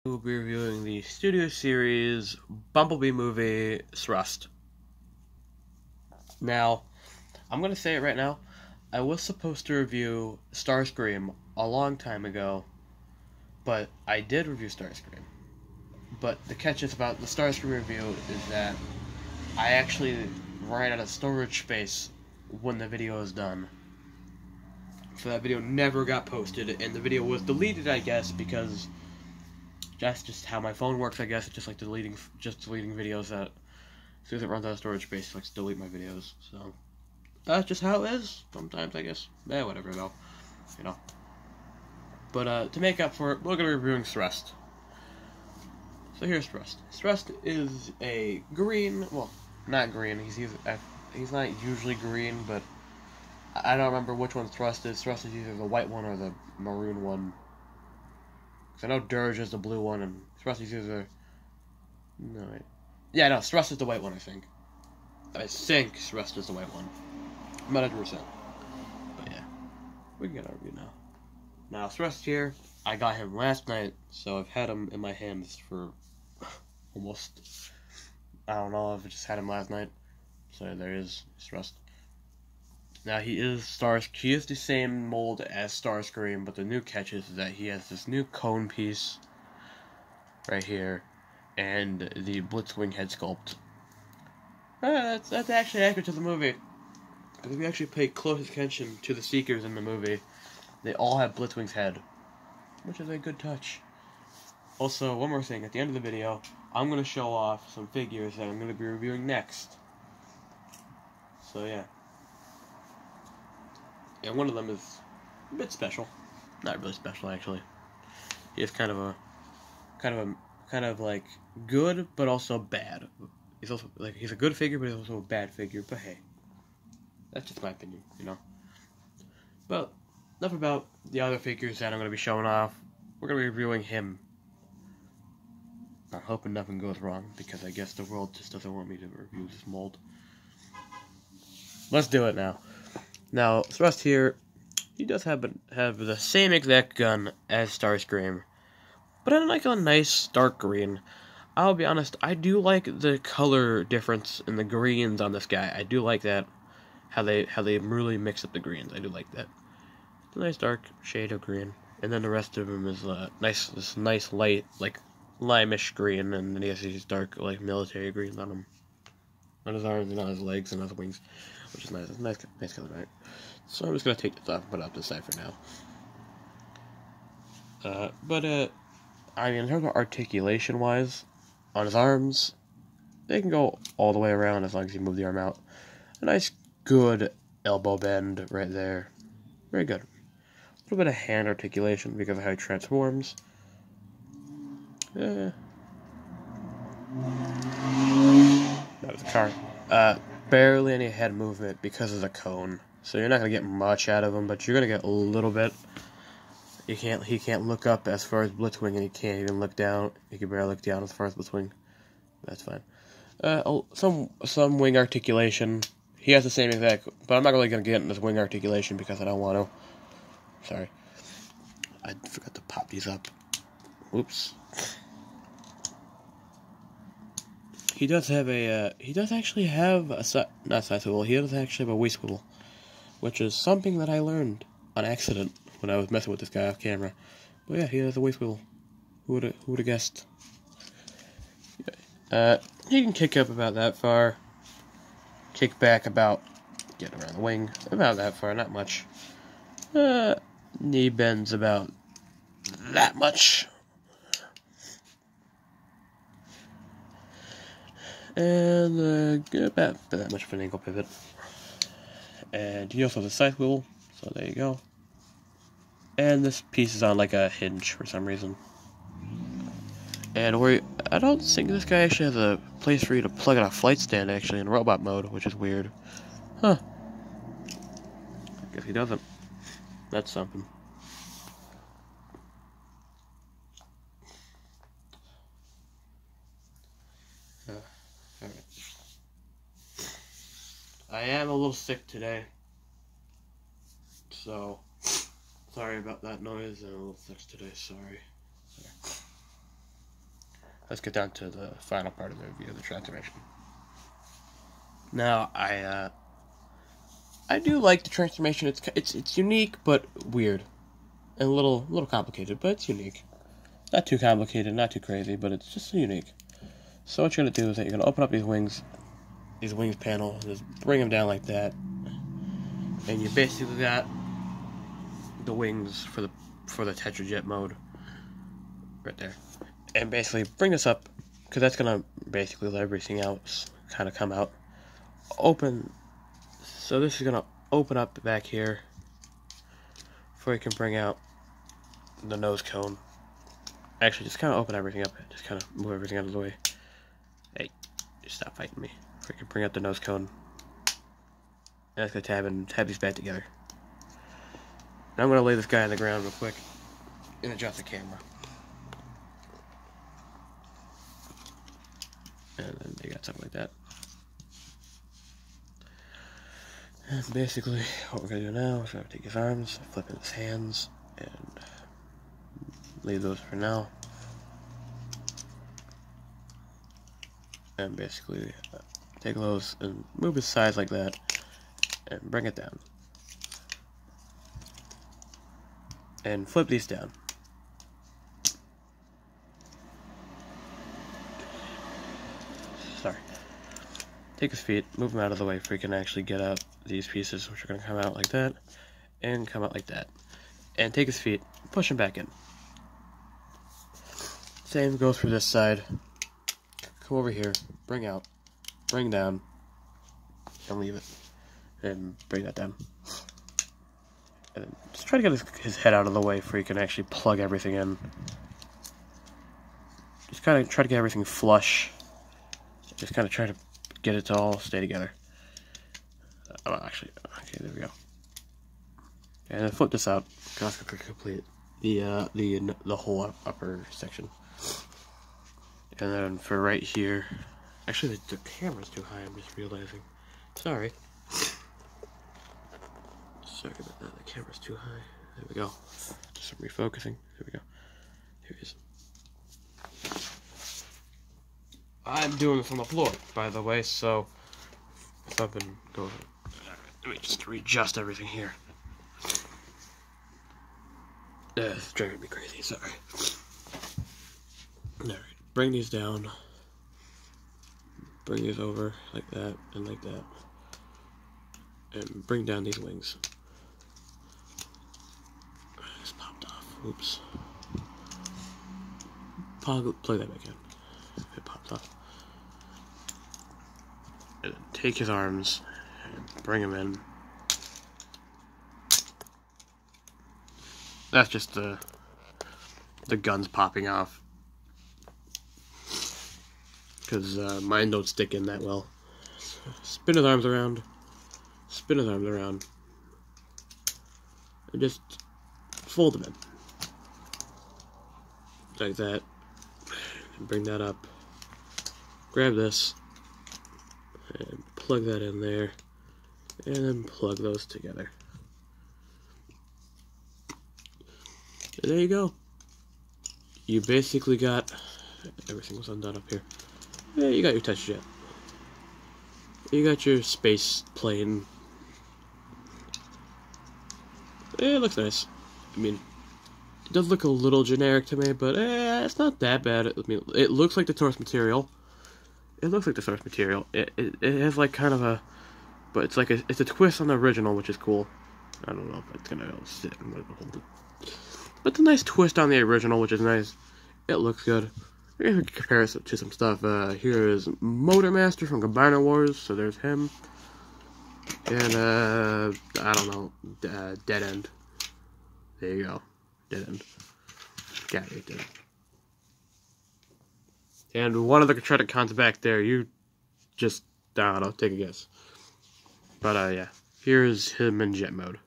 We'll be reviewing the studio series Bumblebee movie Thrust. Now, I'm going to say it right now, I was supposed to review Starscream a long time ago, but I did review Starscream. But the catch is about the Starscream review is that I actually ran out of storage space when the video was done. So that video never got posted, and the video was deleted, I guess, because that's just how my phone works, I guess. It's just like deleting videos that, as soon as it runs out of storage space, it likes to delete my videos. So that's just how it is. Sometimes, I guess. Whatever though, you know. But to make up for it, we're gonna be reviewing Thrust. So here's Thrust. Thrust is a green. Well, not green. He's not usually green, but I don't remember which one Thrust is. Thrust is either the white one or the maroon one. I know Dirge is the blue one, and Thrust is either... No, wait. Yeah, no, Thrust is the white one, I think. I think Thrust is the white one. I'm not 100%. But yeah, we can get our review now. Now, Thrust here, I got him last night, so I've had him in my hands for almost... I don't know, I've just had him last night. So there is Thrust. Now, he is the same mold as Starscream, but the new catch is that he has this new cone piece right here, and the Blitzwing head sculpt. That's actually accurate to the movie. Because if you actually pay close attention to the Seekers in the movie, they all have Blitzwing's head, which is a good touch. Also, one more thing, at the end of the video, I'm going to show off some figures that I'm going to be reviewing next. So yeah. And one of them is a bit special. Not really special, actually. He is kind of like good, but also bad. He's also like he's a good figure, but he's also a bad figure. But hey, that's just my opinion, you know. But enough about the other figures that I'm going to be showing off. We're going to be reviewing him. I'm hoping nothing goes wrong, because I guess the world just doesn't want me to review this mold. Let's do it now. Now, Thrust here, he does have the same exact gun as Starscream, but in like a nice dark green. I'll be honest, I do like the color difference in the greens on this guy. I do like that, how they really mix up the greens. I do like that. It's a nice dark shade of green, and then the rest of him is this nice light, like limeish green, and then he has these dark like military greens on him, on his arms and on his legs and on his wings. Which is nice. It's nice color, right? So I'm just gonna take this off and put it up to the side for now. I mean, in terms of articulation-wise, on his arms, they can go all the way around as long as you move the arm out. A nice, good elbow bend right there. Very good. A little bit of hand articulation because of how he transforms. That was a car. Barely any head movement because of the cone. So you're not going to get much out of him, but you're going to get a little bit. He can't look up as far as Blitzwing, and he can't even look down. He can barely look down as far as Blitzwing. That's fine. Some wing articulation. He has the same exact, but I'm not really going to get into this wing articulation because I don't want to. Sorry. I forgot to pop these up. Oops. He does have a, he does actually have a, not side swivel, he does actually have a waist swivel, which is something that I learned on accident when I was messing with this guy off camera. But yeah, he has a waist swivel. Who would have guessed? He can kick up about that far, kick back about, get around the wing, about that far, not much. Knee bends about that much. And about that much of an ankle pivot. And he also has a side swivel, so there you go. And this piece is on like a hinge for some reason. And I don't think this guy actually has a place for you to plug in a flight stand actually in robot mode, which is weird. Huh. I guess he doesn't. That's something. Alright. I am a little sick today, so sorry about that noise. I'm a little sick today, sorry. let's get down to the final part of the review of the transformation. Now, I do like the transformation. It's unique but weird, and a little complicated, but it's unique. Not too complicated, not too crazy, but it's just unique. So what you're gonna do is that you're gonna open up these wings panel, just bring them down like that, and you basically got the wings for the Tetrajet mode right there. And basically bring this up, because that's gonna basically let everything else kind of come out. Open. So this is gonna open up back here, before you can bring out the nose cone. Actually, just kind of open everything up. Just kind of move everything out of the way. Hey, stop fighting me. Before you can bring out the nose cone. And that's gonna tab these back together. Now I'm gonna lay this guy on the ground real quick and adjust the camera. And then you got something like that. And basically, what we're gonna do now is we're gonna take his arms, flip in his hands, and leave those for now. And basically, take those and move his sides like that, and bring it down. And flip these down. Sorry. Take his feet, move them out of the way so we can actually get out these pieces, which are going to come out like that, and come out like that. And take his feet, push him back in. Same goes for this side. Come over here, bring out, bring down, and leave it. And bring that down. And then just try to get his head out of the way so he can actually plug everything in. Just kind of try to get everything flush. Just kind of try to get it to all stay together. Actually, okay, there we go. And then flip this out. That's gonna complete the whole upper section. And then for right here, actually the camera's too high. I'm just realizing. Sorry. Sorry about that. The camera's too high. There we go. Just some refocusing. There we go. Here it is. I'm doing this on the floor, by the way, so something goes. Let me just readjust everything here. It's driving me crazy. Sorry. Alright, bring these down. Bring these over like that and like that, and bring down these wings. It's popped off. Oops. Plug that back in. It popped off. And then take his arms and bring him in. That's just the guns popping off, because mine don't stick in that well. So spin his arms around. Spin his arms around. And just fold them in. Like that. And bring that up. Grab this. And plug that in there. And then plug those together. And there you go. You basically got... Everything was undone up here. Yeah, you got your Tetrajet. You got your space plane. Yeah, it looks nice. I mean, it does look a little generic to me, but it's not that bad. I mean, it looks like the source material. It looks like the source material. It has like kind of a, but it's like it's a twist on the original, which is cool. I don't know if it's gonna sit. I'm gonna hold it. But it's a nice twist on the original, which is nice. It looks good. We're gonna compare it to some stuff. Here is Motor Master from Combiner Wars, so there's him. And I don't know, Dead End. There you go, Dead End. Got it there. And one of the Predacons back there, you just, I don't know, take a guess. But yeah, here's him in jet mode.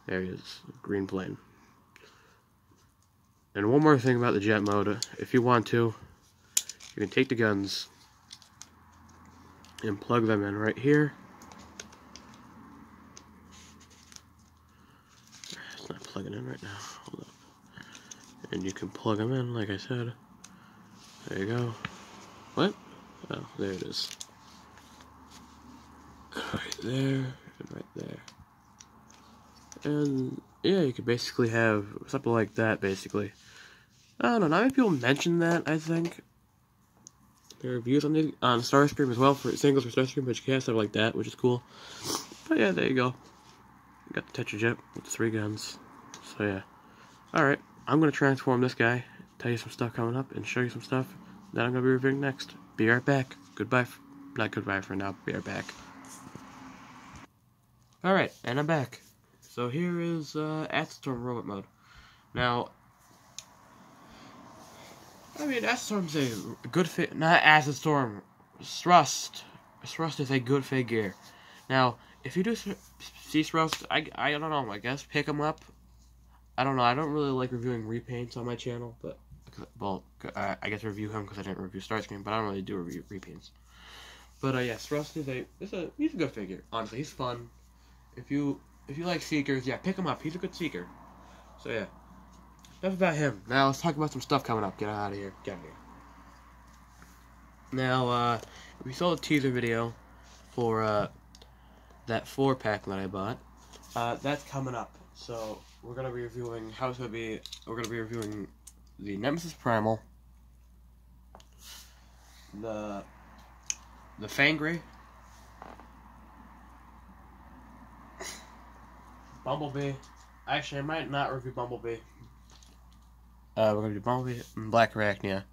There he is, green plane. And one more thing about the jet mode, if you want to, you can take the guns and plug them in right here. It's not plugging in right now, hold up. And you can plug them in, like I said. There you go. What? Oh, there it is. Right there, and right there. And yeah, you could basically have something like that, basically. I don't know, not many people mention that, I think. There are reviews on Starscream as well, for singles for Starscream, but you can have stuff like that, which is cool. But yeah, there you go. You got the Tetra Jet with the 3 guns. So yeah. Alright, I'm going to transform this guy, tell you some stuff coming up, and show you some stuff that I'm going to be reviewing next. Be right back. Goodbye. Not goodbye for now, be right back. Alright, and I'm back. So here is Acid Storm Robot Mode. Now, I mean, Acid Storm's a good not Acid Storm, Thrust. Thrust is a good figure. Now, if you do see Thrust, I don't know, I guess pick them up. I don't know, I don't really like reviewing repaints on my channel, but, well, I guess review him because I didn't review Starscream, but I don't really do review repaints. But yeah, Thrust is he's a good figure. Honestly, he's fun. If you like Seekers, yeah, pick him up. He's a good Seeker. So yeah. Enough about him. Now let's talk about some stuff coming up. Get out of here. Get out of here. Now, we saw the teaser video for that 4-pack that I bought. That's coming up. So we're gonna be reviewing we're gonna be reviewing the Nemesis Primal, the Fangry, Bumblebee. Actually, I might not review Bumblebee. We're gonna do Bumblebee and Black Arachnia,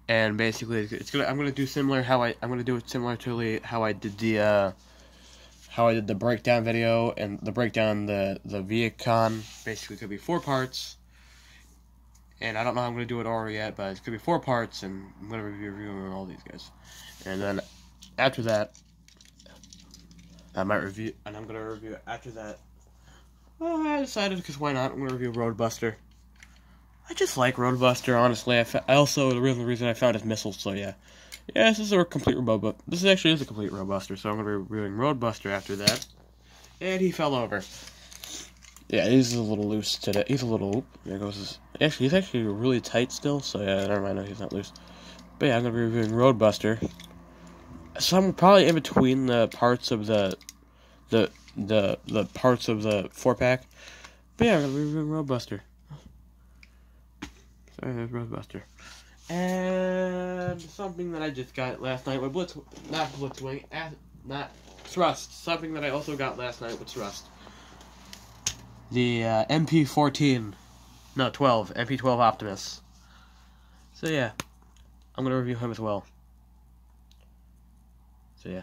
and basically, I'm gonna do it similar to how I did the breakdown video and the breakdown the Viacon. Basically, it could be 4 parts, and I don't know how I'm gonna do it all yet, but it's gonna be 4 parts, and I'm gonna be reviewing all these guys, and then after that, I might review, and I'm gonna review after that. Well, I decided, because why not? I'm going to review Roadbuster. I just like Roadbuster, honestly. The reason I found his missiles, so yeah. Yeah, this is a complete Roadbuster. This actually is a complete Roadbuster, so I'm going to be reviewing Roadbuster after that. And he fell over. Yeah, he's a little loose today. He's a little, there goes his, actually, he's actually really tight still, so yeah, never mind, no, he's not loose. But yeah, I'm going to be reviewing Roadbuster. So I'm probably in between the parts of the parts of the 4-pack. But yeah, we're gonna be reviewing Roadbuster. Sorry, there's Roadbuster. And something that I just got last night with not Thrust. Something that I also got last night with Thrust. The MP12 Optimus. So yeah, I'm gonna review him as well. So yeah.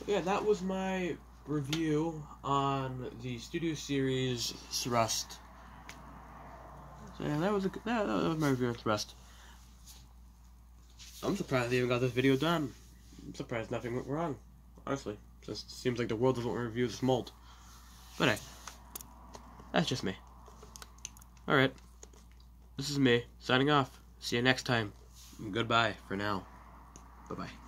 Yeah, that was my review on the Studio Series Thrust. So yeah, that was my review on Thrust. I'm surprised they even got this video done. I'm surprised nothing went wrong, honestly. Just seems like the world doesn't want to review this mold. But hey, that's just me. Alright, this is me, signing off. See you next time. Goodbye for now. Bye-bye.